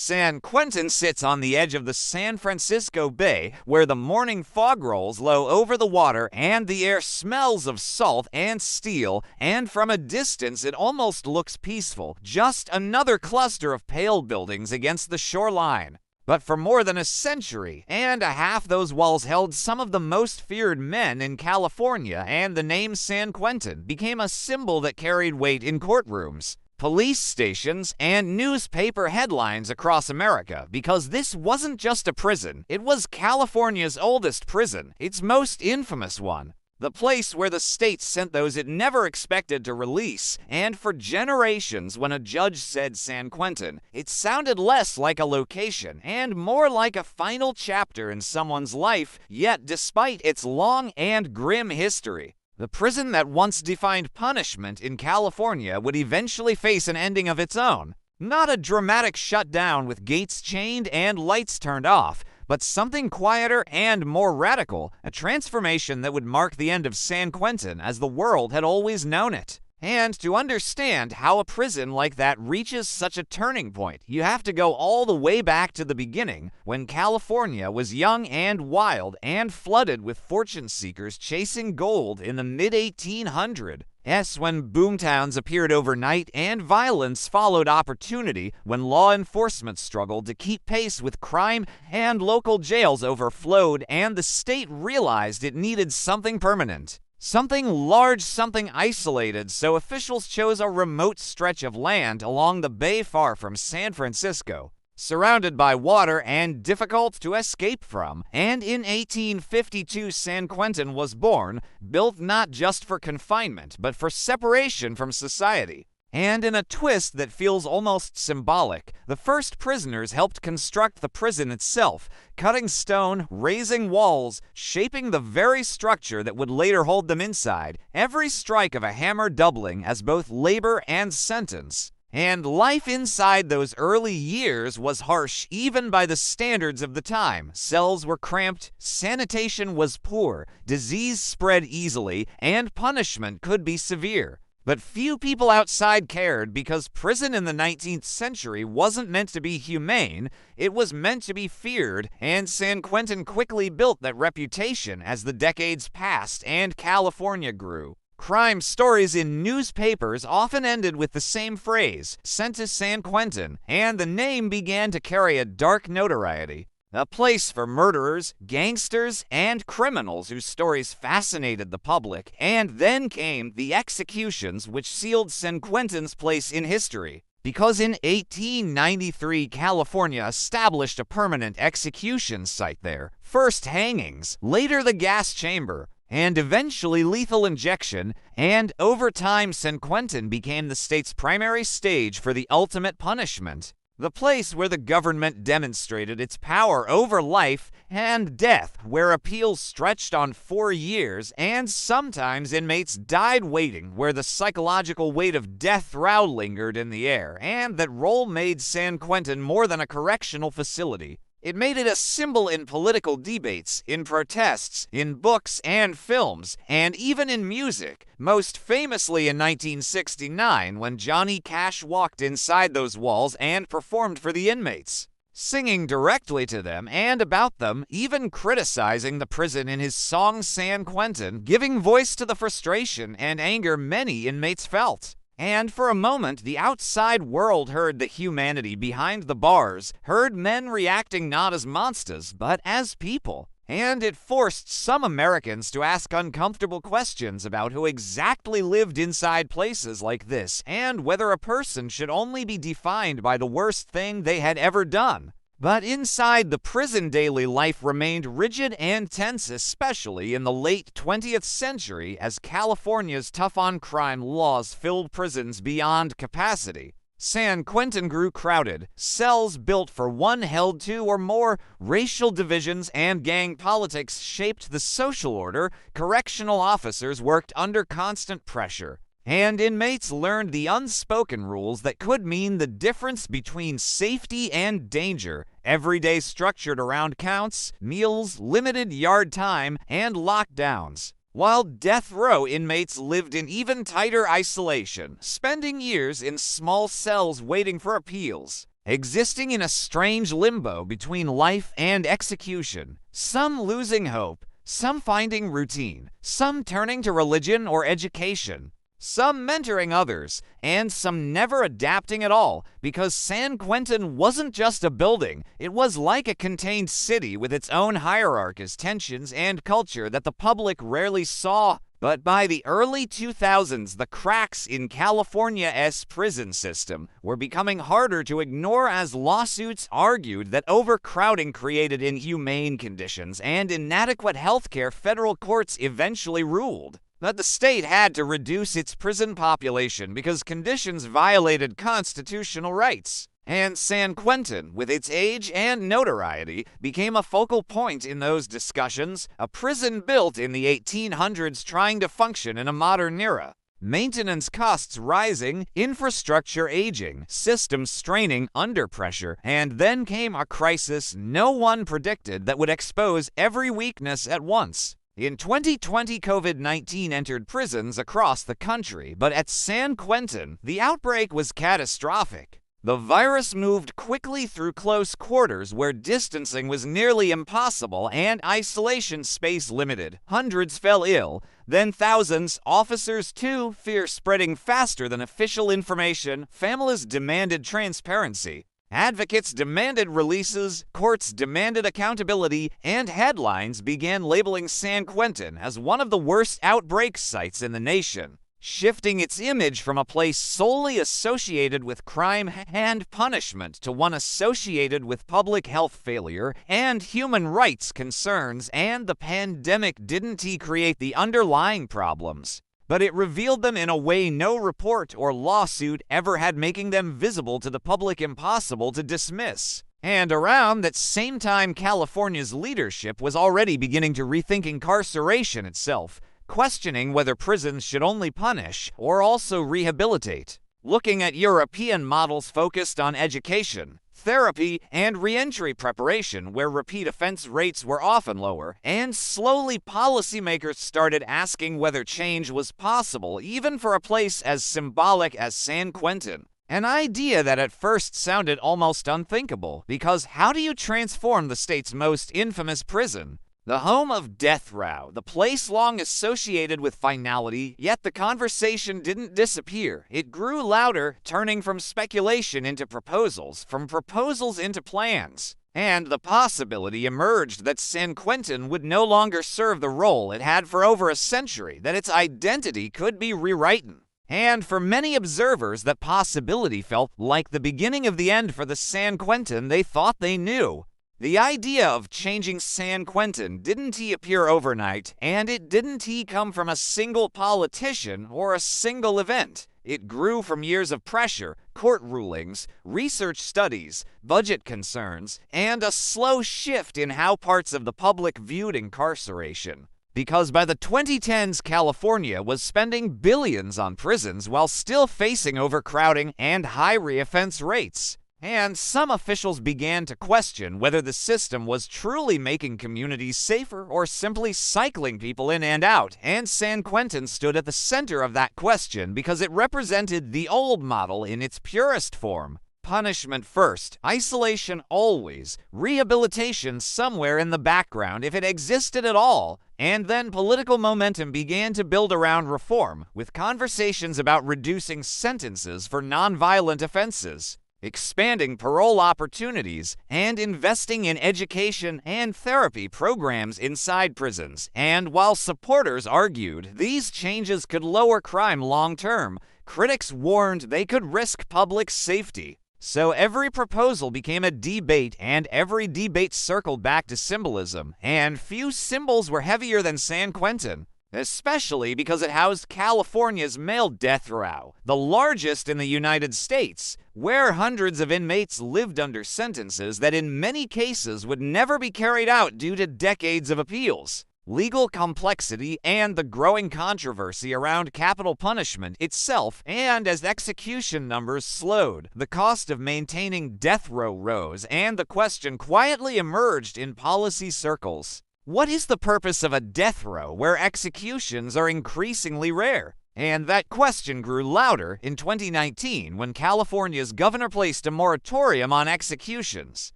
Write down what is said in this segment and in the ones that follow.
San Quentin sits on the edge of the San Francisco Bay, where the morning fog rolls low over the water and the air smells of salt and steel, and from a distance it almost looks peaceful, just another cluster of pale buildings against the shoreline. But for more than a century and a half, those walls held some of the most feared men in California, and the name San Quentin became a symbol that carried weight in courtrooms, police stations, and newspaper headlines across America, because this wasn't just a prison, it was California's oldest prison, its most infamous one. The place where the state sent those it never expected to release, and for generations when a judge said San Quentin, it sounded less like a location and more like a final chapter in someone's life, yet despite its long and grim history, the prison that once defined punishment in California would eventually face an ending of its own. Not a dramatic shutdown with gates chained and lights turned off, but something quieter and more radical, a transformation that would mark the end of San Quentin as the world had always known it. And to understand how a prison like that reaches such a turning point, you have to go all the way back to the beginning, when California was young and wild and flooded with fortune seekers chasing gold in the mid-1800s. Yes, when boomtowns appeared overnight and violence followed opportunity, when law enforcement struggled to keep pace with crime and local jails overflowed, and the state realized it needed something permanent. Something large, something isolated, so officials chose a remote stretch of land along the bay far from San Francisco, surrounded by water and difficult to escape from, and in 1852 San Quentin was born, built not just for confinement, but for separation from society. And in a twist that feels almost symbolic, the first prisoners helped construct the prison itself, cutting stone, raising walls, shaping the very structure that would later hold them inside, every strike of a hammer doubling as both labor and sentence. And life inside those early years was harsh even by the standards of the time. Cells were cramped, sanitation was poor, disease spread easily, and punishment could be severe. But few people outside cared, because prison in the 19th century wasn't meant to be humane, it was meant to be feared, and San Quentin quickly built that reputation as the decades passed and California grew. Crime stories in newspapers often ended with the same phrase, "sent to San Quentin," and the name began to carry a dark notoriety. A place for murderers, gangsters, and criminals whose stories fascinated the public. And then came the executions, which sealed San Quentin's place in history. Because in 1893, California established a permanent execution site there. First hangings, later the gas chamber, and eventually lethal injection, and over time San Quentin became the state's primary stage for the ultimate punishment. The place where the government demonstrated its power over life and death, where appeals stretched on 4 years, and sometimes inmates died waiting, where the psychological weight of death row lingered in the air, and that role made San Quentin more than a correctional facility. It made it a symbol in political debates, in protests, in books and films, and even in music, most famously in 1969 when Johnny Cash walked inside those walls and performed for the inmates, singing directly to them and about them, even criticizing the prison in his song San Quentin, giving voice to the frustration and anger many inmates felt. And for a moment, the outside world heard the humanity behind the bars, heard men reacting not as monsters, but as people. And it forced some Americans to ask uncomfortable questions about who exactly lived inside places like this, and whether a person should only be defined by the worst thing they had ever done. But inside the prison, daily life remained rigid and tense, especially in the late 20th century, as California's tough-on-crime laws filled prisons beyond capacity. San Quentin grew crowded, cells built for one held 2 or more, racial divisions and gang politics shaped the social order, correctional officers worked under constant pressure, and inmates learned the unspoken rules that could mean the difference between safety and danger, every day structured around counts, meals, limited yard time, and lockdowns. While death row inmates lived in even tighter isolation, spending years in small cells waiting for appeals. existing in a strange limbo between life and execution, some losing hope, some finding routine, some turning to religion or education, some mentoring others, and some never adapting at all, because San Quentin wasn't just a building, it was like a contained city with its own hierarchies, tensions, and culture that the public rarely saw. But by the early 2000s, the cracks in California's prison system were becoming harder to ignore as lawsuits argued that overcrowding created inhumane conditions and inadequate healthcare. Federal courts eventually ruled that the state had to reduce its prison population because conditions violated constitutional rights. And San Quentin, with its age and notoriety, became a focal point in those discussions, a prison built in the 1800s trying to function in a modern era. Maintenance costs rising, infrastructure aging, systems straining under pressure, and then came a crisis no one predicted that would expose every weakness at once. In 2020, COVID-19 entered prisons across the country, but at San Quentin, the outbreak was catastrophic. The virus moved quickly through close quarters where distancing was nearly impossible and isolation space limited. Hundreds fell ill, then thousands. Officers too, fear spreading faster than official information. Families demanded transparency. Advocates demanded releases, courts demanded accountability, and headlines began labeling San Quentin as one of the worst outbreak sites in the nation, shifting its image from a place solely associated with crime and punishment to one associated with public health failure and human rights concerns. And the pandemic didn't create the underlying problems, but it revealed them in a way no report or lawsuit ever had, making them visible to the public, impossible to dismiss. And around that same time, California's leadership was already beginning to rethink incarceration itself, questioning whether prisons should only punish or also rehabilitate. Looking at European models focused on education, therapy, and reentry preparation, where repeat offense rates were often lower, and slowly policymakers started asking whether change was possible even for a place as symbolic as San Quentin. An idea that at first sounded almost unthinkable, because how do you transform the state's most infamous prison? The home of death row, the place long associated with finality, yet the conversation didn't disappear. It grew louder, turning from speculation into proposals, from proposals into plans. And the possibility emerged that San Quentin would no longer serve the role it had for over a century, that its identity could be rewritten. And for many observers, that possibility felt like the beginning of the end for the San Quentin they thought they knew. The idea of changing San Quentin didn't appear overnight, and it didn't come from a single politician or a single event. It grew from years of pressure, court rulings, research studies, budget concerns, and a slow shift in how parts of the public viewed incarceration. Because by the 2010s, California was spending billions on prisons while still facing overcrowding and high reoffense rates. And some officials began to question whether the system was truly making communities safer or simply cycling people in and out. And San Quentin stood at the center of that question because it represented the old model in its purest form. Punishment first, isolation always, rehabilitation somewhere in the background if it existed at all. And then political momentum began to build around reform, with conversations about reducing sentences for nonviolent offenses, expanding parole opportunities, and investing in education and therapy programs inside prisons. And while supporters argued these changes could lower crime long-term, critics warned they could risk public safety. So every proposal became a debate, and every debate circled back to symbolism, and few symbols were heavier than San Quentin, especially because it housed California's male death row, the largest in the United States, where hundreds of inmates lived under sentences that in many cases would never be carried out due to decades of appeals, legal complexity, and the growing controversy around capital punishment itself. And as execution numbers slowed, the cost of maintaining death row rose, and the question quietly emerged in policy circles: what is the purpose of a death row where executions are increasingly rare? And that question grew louder in 2019 when California's governor placed a moratorium on executions,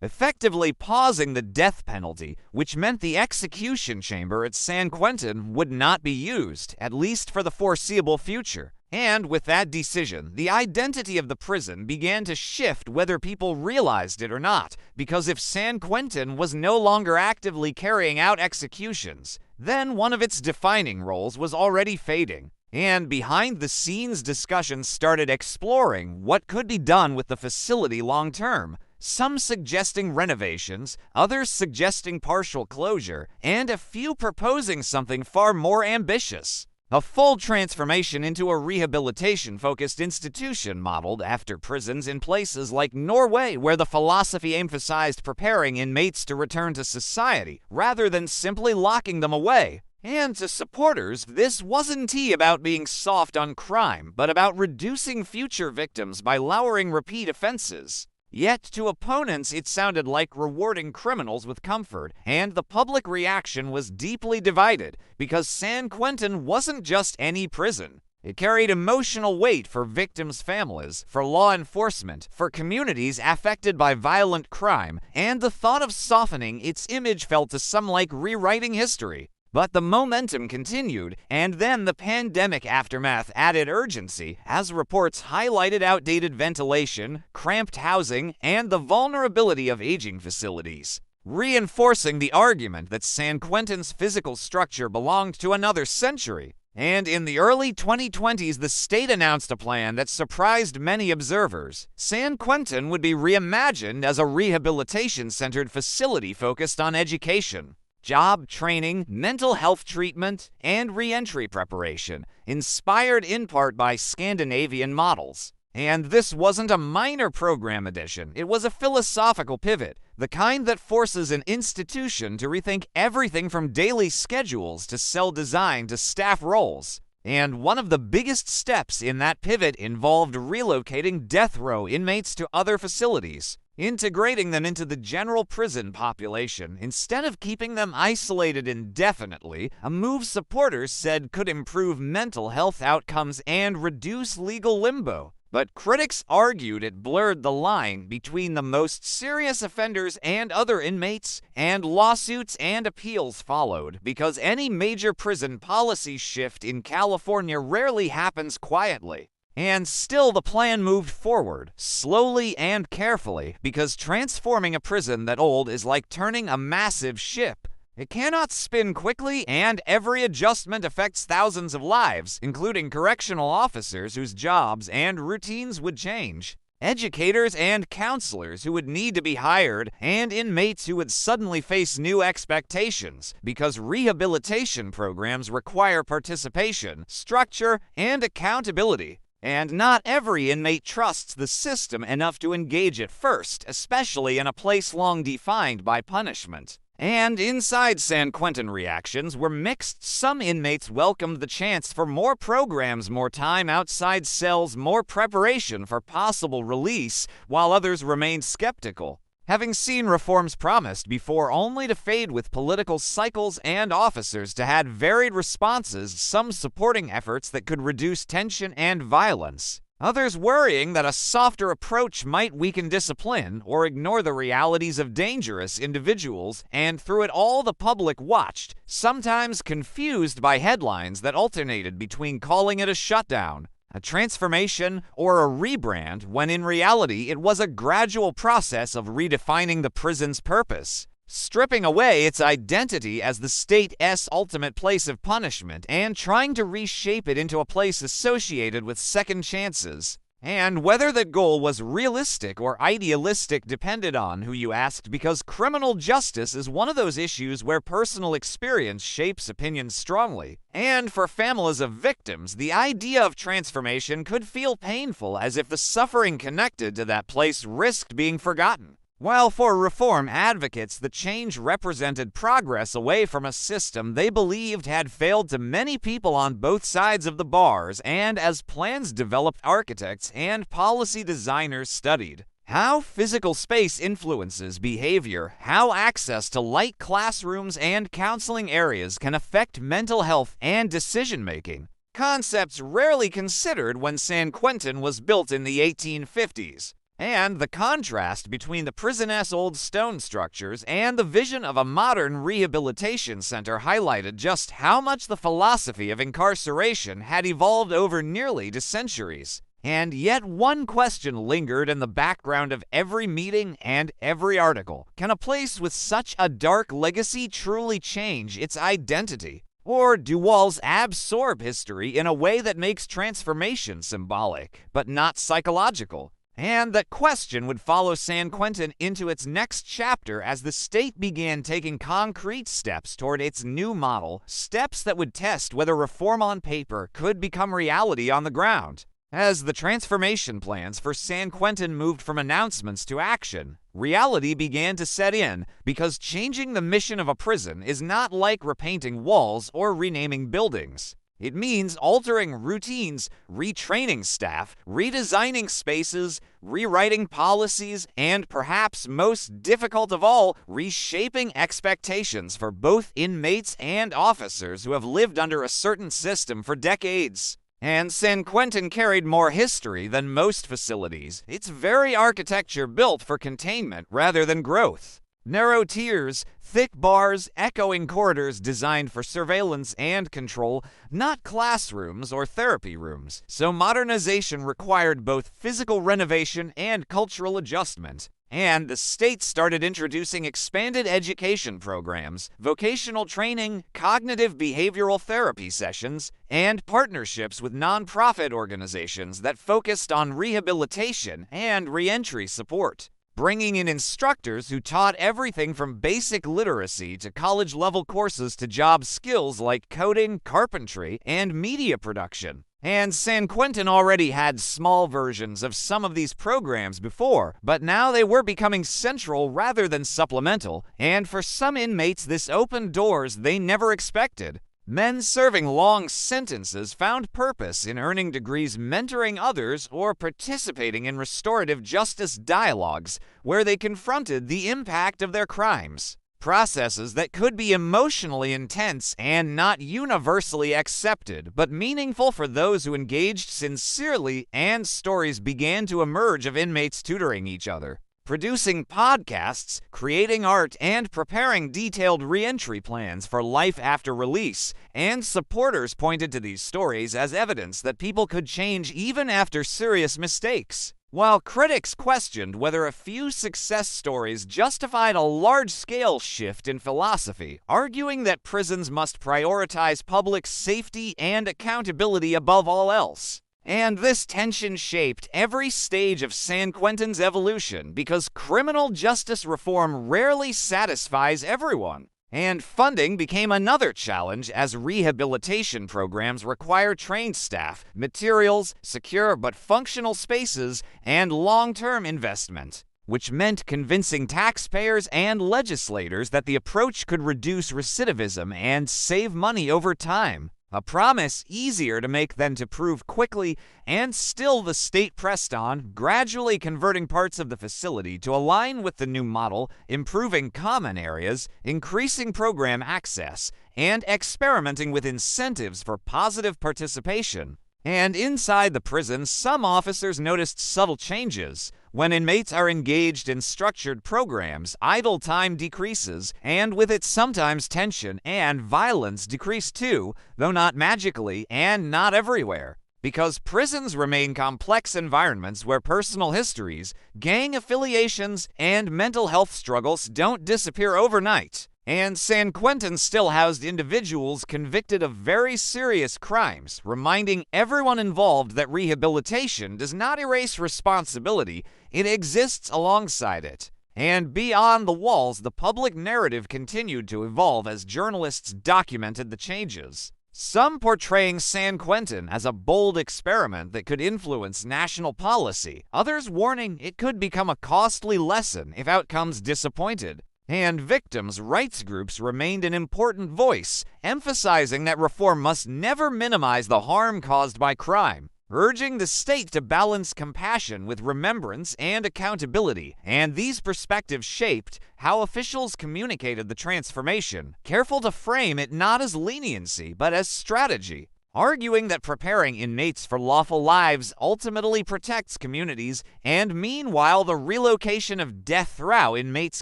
effectively pausing the death penalty, which meant the execution chamber at San Quentin would not be used, at least for the foreseeable future. And with that decision, the identity of the prison began to shift whether people realized it or not, because if San Quentin was no longer actively carrying out executions, then one of its defining roles was already fading. And behind-the-scenes discussions started exploring what could be done with the facility long-term, some suggesting renovations, others suggesting partial closure, and a few proposing something far more ambitious: a full transformation into a rehabilitation-focused institution modeled after prisons in places like Norway, where the philosophy emphasized preparing inmates to return to society rather than simply locking them away. And to supporters, this wasn't about being soft on crime, but about reducing future victims by lowering repeat offenses. Yet to opponents, it sounded like rewarding criminals with comfort, and the public reaction was deeply divided because San Quentin wasn't just any prison. It carried emotional weight for victims' families, for law enforcement, for communities affected by violent crime, and the thought of softening its image felt to some like rewriting history. But the momentum continued, and then the pandemic aftermath added urgency as reports highlighted outdated ventilation, cramped housing, and the vulnerability of aging facilities, reinforcing the argument that San Quentin's physical structure belonged to another century. And in the early 2020s, the state announced a plan that surprised many observers. San Quentin would be reimagined as a rehabilitation-centered facility focused on education, job training, mental health treatment, and re-entry preparation, inspired in part by Scandinavian models. And this wasn't a minor program addition, it was a philosophical pivot, the kind that forces an institution to rethink everything from daily schedules to cell design to staff roles. And one of the biggest steps in that pivot involved relocating death row inmates to other facilities, integrating them into the general prison population instead of keeping them isolated indefinitely, a move supporters said could improve mental health outcomes and reduce legal limbo. But critics argued it blurred the line between the most serious offenders and other inmates, and lawsuits and appeals followed because any major prison policy shift in California rarely happens quietly. And still the plan moved forward, slowly and carefully, because transforming a prison that old is like turning a massive ship. It cannot spin quickly, and every adjustment affects thousands of lives, including correctional officers whose jobs and routines would change, educators and counselors who would need to be hired, and inmates who would suddenly face new expectations, because rehabilitation programs require participation, structure, and accountability. And not every inmate trusts the system enough to engage at first, especially in a place long defined by punishment. And inside San Quentin, reactions were mixed. Some inmates welcomed the chance for more programs, more time outside cells, more preparation for possible release, while others remained skeptical, having seen reforms promised before only to fade with political cycles and officers to had varied responses, some supporting efforts that could reduce tension and violence, others worrying that a softer approach might weaken discipline or ignore the realities of dangerous individuals, and through it all the public watched, sometimes confused by headlines that alternated between calling it a shutdown, a transformation, or a rebrand, when in reality it was a gradual process of redefining the prison's purpose, stripping away its identity as the state's ultimate place of punishment and trying to reshape it into a place associated with second chances. And whether that goal was realistic or idealistic depended on who you asked, because criminal justice is one of those issues where personal experience shapes opinions strongly. And for families of victims, the idea of transformation could feel painful, as if the suffering connected to that place risked being forgotten. While for reform advocates, the change represented progress away from a system they believed had failed to many people on both sides of the bars, and as plans developed, architects and policy designers studied how physical space influences behavior, how access to light classrooms and counseling areas can affect mental health and decision-making, concepts rarely considered when San Quentin was built in the 1850s. And the contrast between the prison's old stone structures and the vision of a modern rehabilitation center highlighted just how much the philosophy of incarceration had evolved over nearly 2 centuries. And yet one question lingered in the background of every meeting and every article. Can a place with such a dark legacy truly change its identity? Or do walls absorb history in a way that makes transformation symbolic, but not psychological? And that question would follow San Quentin into its next chapter as the state began taking concrete steps toward its new model, steps that would test whether reform on paper could become reality on the ground. As the transformation plans for San Quentin moved from announcements to action, reality began to set in, because changing the mission of a prison is not like repainting walls or renaming buildings. It means altering routines, retraining staff, redesigning spaces, rewriting policies, and perhaps most difficult of all, reshaping expectations for both inmates and officers who have lived under a certain system for decades. And San Quentin carried more history than most facilities, its very architecture built for containment rather than growth. Narrow tiers, thick bars, echoing corridors designed for surveillance and control, not classrooms or therapy rooms. So modernization required both physical renovation and cultural adjustment. And the state started introducing expanded education programs, vocational training, cognitive behavioral therapy sessions, and partnerships with nonprofit organizations that focused on rehabilitation and reentry support, bringing in instructors who taught everything from basic literacy to college-level courses to job skills like coding, carpentry, and media production. And San Quentin already had small versions of some of these programs before, but now they were becoming central rather than supplemental, and for some inmates this opened doors they never expected. Men serving long sentences found purpose in earning degrees mentoring others or participating in restorative justice dialogues where they confronted the impact of their crimes. Processes that could be emotionally intense and not universally accepted, but meaningful for those who engaged sincerely, and stories began to emerge of inmates tutoring each other, producing podcasts, creating art, and preparing detailed reentry plans for life after release. And supporters pointed to these stories as evidence that people could change even after serious mistakes, while critics questioned whether a few success stories justified a large-scale shift in philosophy, arguing that prisons must prioritize public safety and accountability above all else. And this tension shaped every stage of San Quentin's evolution, because criminal justice reform rarely satisfies everyone. And funding became another challenge, as rehabilitation programs require trained staff, materials, secure but functional spaces, and long-term investment, which meant convincing taxpayers and legislators that the approach could reduce recidivism and save money over time. A promise easier to make than to prove quickly, and still the state pressed on, gradually converting parts of the facility to align with the new model, improving common areas, increasing program access, and experimenting with incentives for positive participation. And inside the prison, some officers noticed subtle changes. When inmates are engaged in structured programs, idle time decreases, and with it sometimes tension and violence decrease too, though not magically and not everywhere. Because prisons remain complex environments where personal histories, gang affiliations, and mental health struggles don't disappear overnight. And San Quentin still housed individuals convicted of very serious crimes, reminding everyone involved that rehabilitation does not erase responsibility, it exists alongside it. And beyond the walls, the public narrative continued to evolve as journalists documented the changes. Some portraying San Quentin as a bold experiment that could influence national policy, others warning it could become a costly lesson if outcomes disappointed. And victims' rights groups remained an important voice, emphasizing that reform must never minimize the harm caused by crime, urging the state to balance compassion with remembrance and accountability. And these perspectives shaped how officials communicated the transformation, careful to frame it not as leniency but as strategy. arguing that preparing inmates for lawful lives ultimately protects communities, and meanwhile the relocation of death row inmates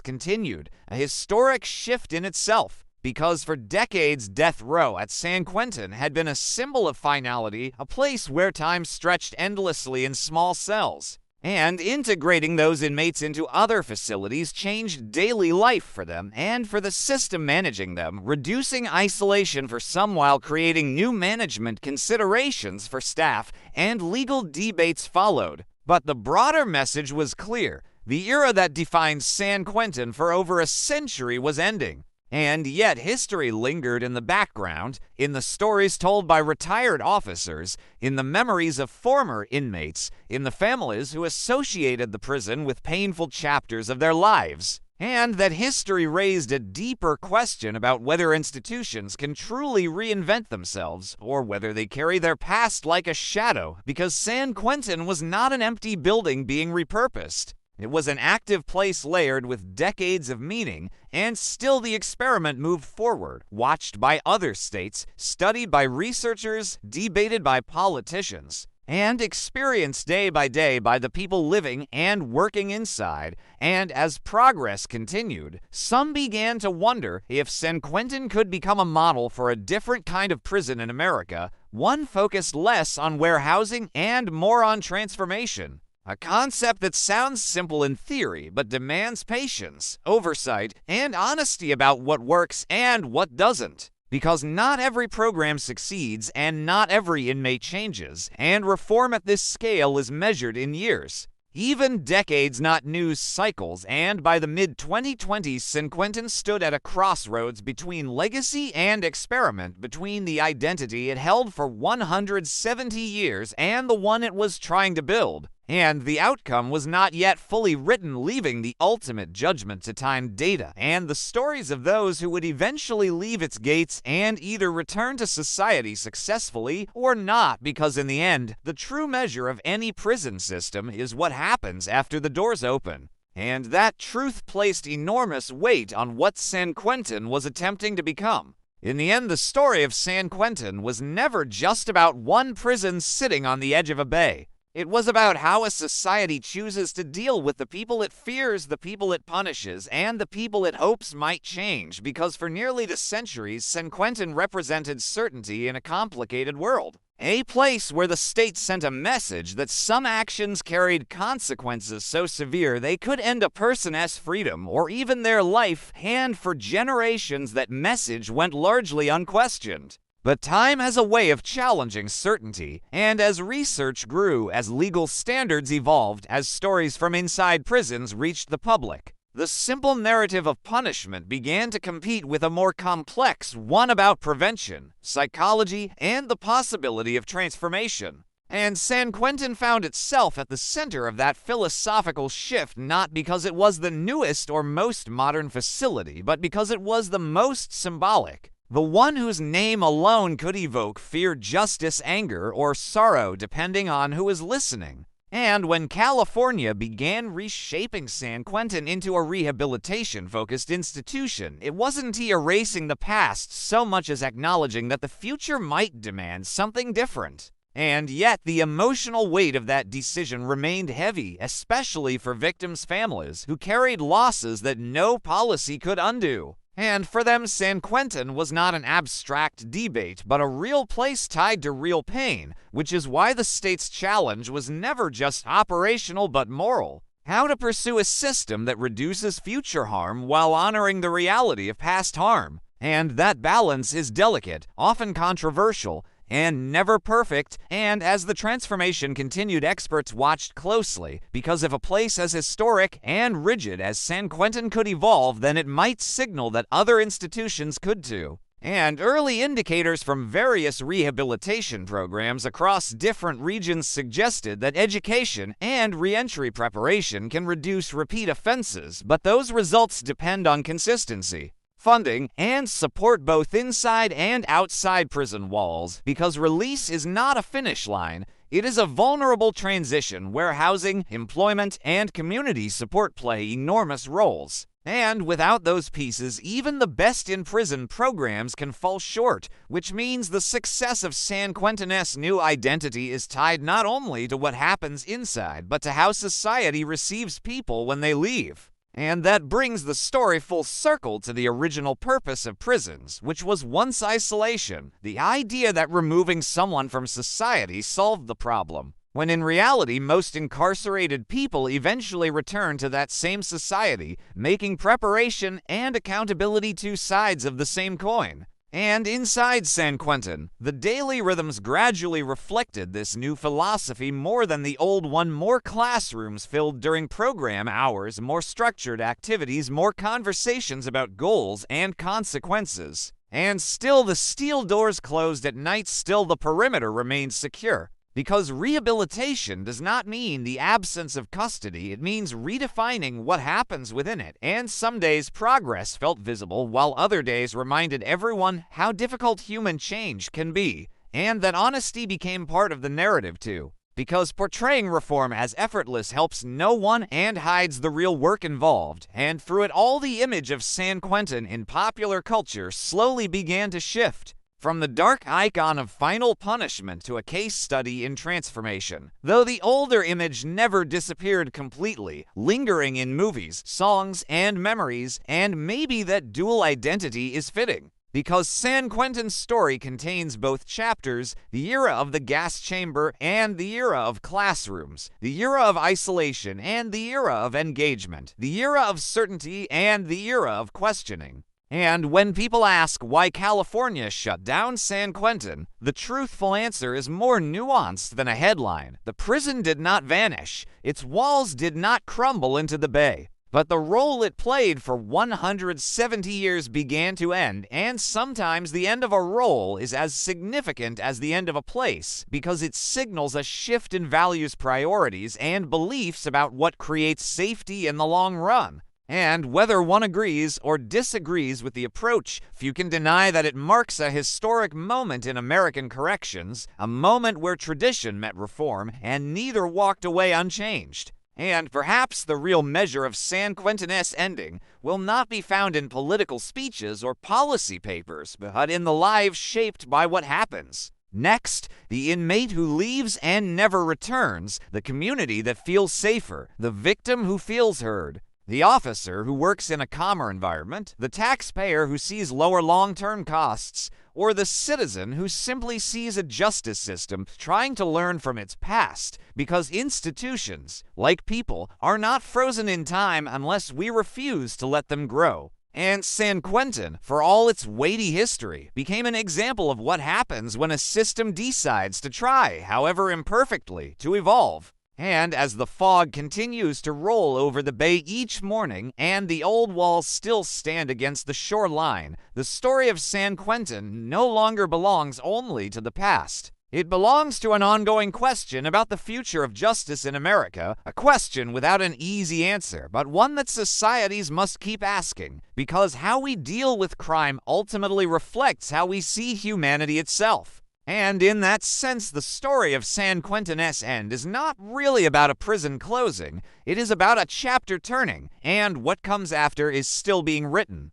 continued, a historic shift in itself. Because for decades, death row at San Quentin had been a symbol of finality, a place where time stretched endlessly in small cells. And integrating those inmates into other facilities changed daily life for them and for the system managing them, reducing isolation for some while creating new management considerations for staff, and legal debates followed. But the broader message was clear. The era that defined San Quentin for over a century was ending. And yet history lingered in the background, in the stories told by retired officers, in the memories of former inmates, in the families who associated the prison with painful chapters of their lives. And that history raised a deeper question about whether institutions can truly reinvent themselves, or whether they carry their past like a shadow, because San Quentin was not an empty building being repurposed. It was an active place layered with decades of meaning, and still the experiment moved forward, watched by other states, studied by researchers, debated by politicians, and experienced day by the people living and working inside. And as progress continued, some began to wonder if San Quentin could become a model for a different kind of prison in America, one focused less on warehousing and more on transformation. A concept that sounds simple in theory, but demands patience, oversight, and honesty about what works and what doesn't. Because not every program succeeds, and not every inmate changes, and reform at this scale is measured in years. Even decades, not news cycles, and by the mid-2020s, San Quentin stood at a crossroads between legacy and experiment, between the identity it held for 170 years and the one it was trying to build. And the outcome was not yet fully written, leaving the ultimate judgment to time, data, and the stories of those who would eventually leave its gates and either return to society successfully or not, because in the end, the true measure of any prison system is what happens after the doors open. And that truth placed enormous weight on what San Quentin was attempting to become. In the end, the story of San Quentin was never just about one prison sitting on the edge of a bay. It was about how a society chooses to deal with the people it fears, the people it punishes, and the people it hopes might change, because for nearly 2 centuries, San Quentin represented certainty in a complicated world. A place where the state sent a message that some actions carried consequences so severe they could end a person's freedom or even their life, and for generations that message went largely unquestioned. But time has a way of challenging certainty, and as research grew, as legal standards evolved, as stories from inside prisons reached the public, the simple narrative of punishment began to compete with a more complex one about prevention, psychology, and the possibility of transformation. And San Quentin found itself at the center of that philosophical shift, not because it was the newest or most modern facility, but because it was the most symbolic. The one whose name alone could evoke fear, justice, anger, or sorrow, depending on who is listening. And when California began reshaping San Quentin into a rehabilitation-focused institution, it wasn't erasing the past so much as acknowledging that the future might demand something different. And yet, the emotional weight of that decision remained heavy, especially for victims' families, who carried losses that no policy could undo. And for them, San Quentin was not an abstract debate, but a real place tied to real pain, which is why the state's challenge was never just operational but moral. How to pursue a system that reduces future harm while honoring the reality of past harm. And that balance is delicate, often controversial, and never perfect, and as the transformation continued, experts watched closely, because if a place as historic and rigid as San Quentin could evolve, then it might signal that other institutions could too. And early indicators from various rehabilitation programs across different regions suggested that education and reentry preparation can reduce repeat offenses, but those results depend on consistency, funding, and support both inside and outside prison walls, because release is not a finish line, It is a vulnerable transition where housing, employment, and community support play enormous roles. And without those pieces, even the best in-prison programs can fall short, which means the success of San Quentin's new identity is tied not only to what happens inside, but to how society receives people when they leave. And that brings the story full circle to the original purpose of prisons, which was once isolation, the idea that removing someone from society solved the problem, when in reality most incarcerated people eventually return to that same society, making preparation and accountability two sides of the same coin. And inside San Quentin, the daily rhythms gradually reflected this new philosophy more than the old one. More classrooms filled during program hours, more structured activities, more conversations about goals and consequences. And still the steel doors closed at night, still the perimeter remained secure. Because rehabilitation does not mean the absence of custody, it means redefining what happens within it. And some days progress felt visible, while other days reminded everyone how difficult human change can be, and that honesty became part of the narrative too. Because portraying reform as effortless helps no one and hides the real work involved, and through it all the image of San Quentin in popular culture slowly began to shift. From the dark icon of final punishment to a case study in transformation. Though the older image never disappeared completely, lingering in movies, songs, and memories, and maybe that dual identity is fitting. Because San Quentin's story contains both chapters, the era of the gas chamber and the era of classrooms, the era of isolation and the era of engagement, the era of certainty and the era of questioning. And when people ask why California shut down San Quentin, the truthful answer is more nuanced than a headline. The prison did not vanish. Its walls did not crumble into the bay. But the role it played for 170 years began to end, and sometimes the end of a role is as significant as the end of a place, because it signals a shift in values, priorities, and beliefs about what creates safety in the long run. And whether one agrees or disagrees with the approach, few can deny that it marks a historic moment in American corrections, a moment where tradition met reform, and neither walked away unchanged. And perhaps the real measure of San Quentin's ending will not be found in political speeches or policy papers, but in the lives shaped by what happens. Next, the inmate who leaves and never returns, the community that feels safer, the victim who feels heard. The officer who works in a calmer environment, the taxpayer who sees lower long-term costs, or the citizen who simply sees a justice system trying to learn from its past, because institutions, like people, are not frozen in time unless we refuse to let them grow. And San Quentin, for all its weighty history, became an example of what happens when a system decides to try, however imperfectly, to evolve. And as the fog continues to roll over the bay each morning and the old walls still stand against the shoreline, the story of San Quentin no longer belongs only to the past. It belongs to an ongoing question about the future of justice in America, a question without an easy answer, but one that societies must keep asking, because how we deal with crime ultimately reflects how we see humanity itself. And in that sense, the story of San Quentin's end is not really about a prison closing. It is about a chapter turning, and what comes after is still being written.